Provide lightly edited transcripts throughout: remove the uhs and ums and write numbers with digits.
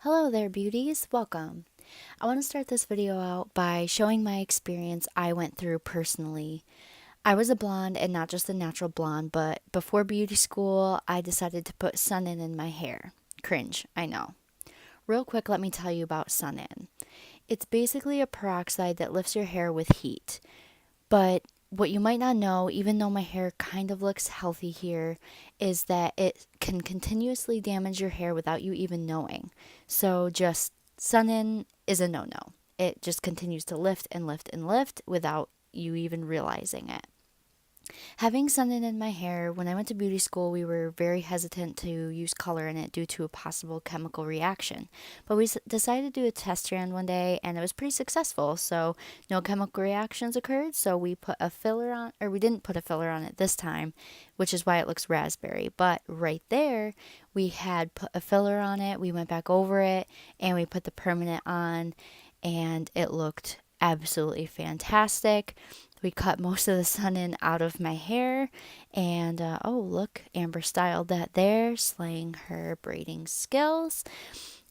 Hello there, beauties. Welcome. I want to start this video out by showing my experience I went through personally. I was a blonde and not just a natural blonde, but before beauty school, I decided to put Sun-In in my hair. Cringe, I know. Real quick, let me tell you about Sun-In. It's basically a peroxide that lifts your hair with heat. But what you might not know, even though my hair kind of looks healthy here, is that it can continuously damage your hair without you even knowing. So just Sun-In is a no-no. It just continues to lift and lift and lift without you even realizing it. Having Sun-In my hair, when I went to beauty school, we were very hesitant to use color in it due to a possible chemical reaction. But we decided to do a test strand one day, and it was pretty successful. So no chemical reactions occurred. So we put a filler on, or we didn't put a filler on it this time, which is why it looks raspberry. But right there, we had put a filler on it. We went back over it, and we put the permanent on, and it looked absolutely fantastic. We cut most of the Sun-In out of my hair, and oh, look, Amber styled that there, slaying her braiding skills.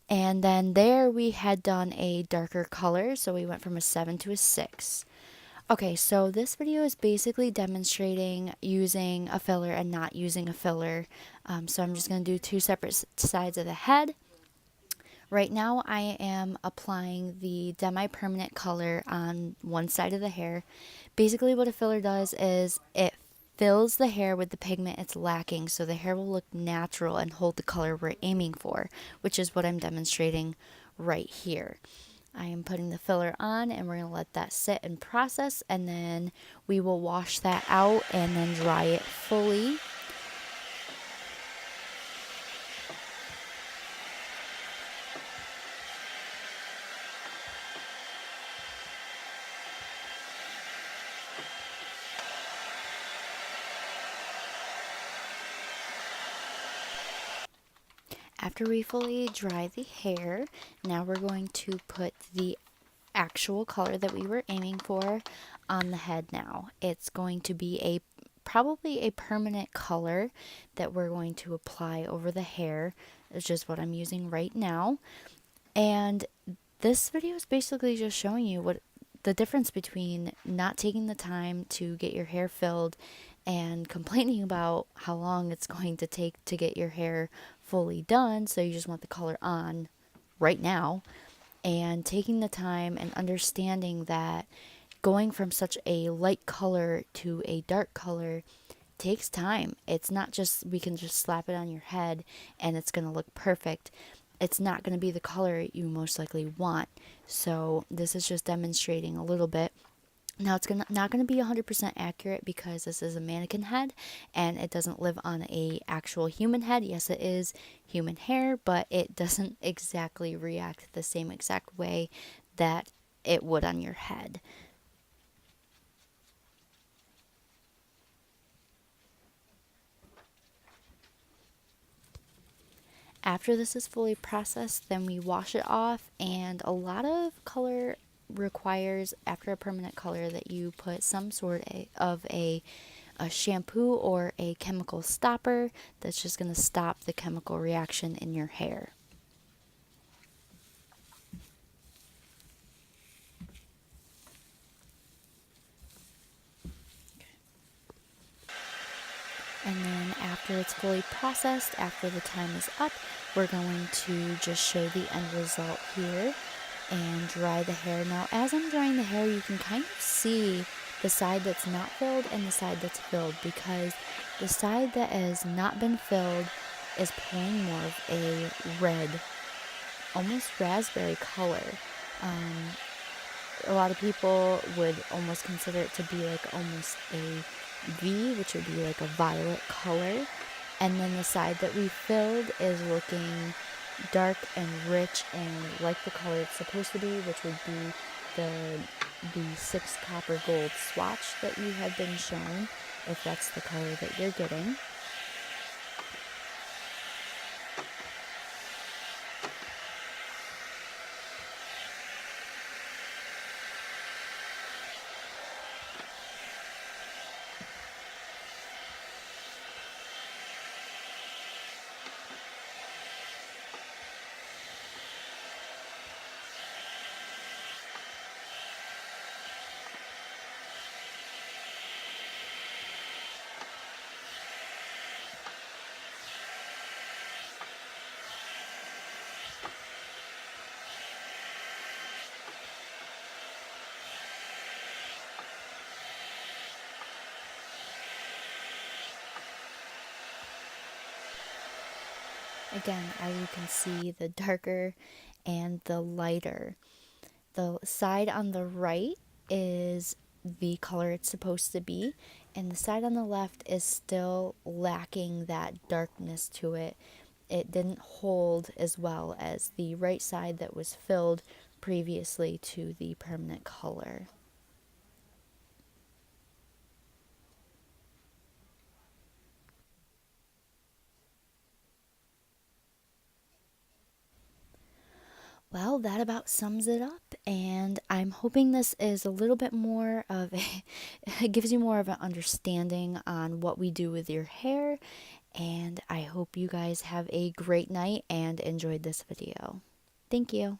And then there we had done a darker color, so we went from a 7 to a 6. Okay, so this video is basically demonstrating using a filler and not using a filler. So I'm just going to do two separate sides of the head. Right now I am applying the demi-permanent color on one side of the hair. Basically what a filler does is it fills the hair with the pigment it's lacking so the hair will look natural and hold the color we're aiming for, which is what I'm demonstrating right here. I am putting the filler on and we're going to let that sit and process, and then we will wash that out and then dry it fully. After we fully dry the hair, now we're going to put the actual color that we were aiming for on the head now. It's going to be probably a permanent color that we're going to apply over the hair. It's just what I'm using right now. And this video is basically just showing you what the difference between not taking the time to get your hair filled and complaining about how long it's going to take to get your hair fully done, so you just want the color on right now, and taking the time and understanding that going from such a light color to a dark color takes time. It's not just we can just slap it on your head and it's going to look perfect. It's not going to be the color you most likely want. So this is just demonstrating a little bit. Now it's not going to be 100% accurate because this is a mannequin head and it doesn't live on a actual human head. Yes, it is human hair, but it doesn't exactly react the same exact way that it would on your head. After this is fully processed, then we wash it off, and a lot of color requires, after a permanent color, that you put some sort of a shampoo or a chemical stopper that's just going to stop the chemical reaction in your hair. And then after it's fully processed, after the time is up, we're going to just show the end result here and dry the hair. Now, as I'm drying the hair, you can kind of see the side that's not filled and the side that's filled, because the side that has not been filled is pulling more of a red, almost raspberry color. A lot of people would almost consider it to be like almost a V, which would be like a violet color. And then the side that we filled is looking dark and rich and like the color it's supposed to be, which would be the 6 copper gold swatch that you have been shown, if that's the color that you're getting. again, as you can see, the darker and the lighter. The side on the right is the color it's supposed to be, and the side on the left is still lacking that darkness to it. It didn't hold as well as the right side that was filled previously to the permanent color. Well, that about sums it up, and I'm hoping this is a little bit more of a, it gives you more of an understanding on what we do with your hair, and I hope you guys have a great night and enjoyed this video. Thank you.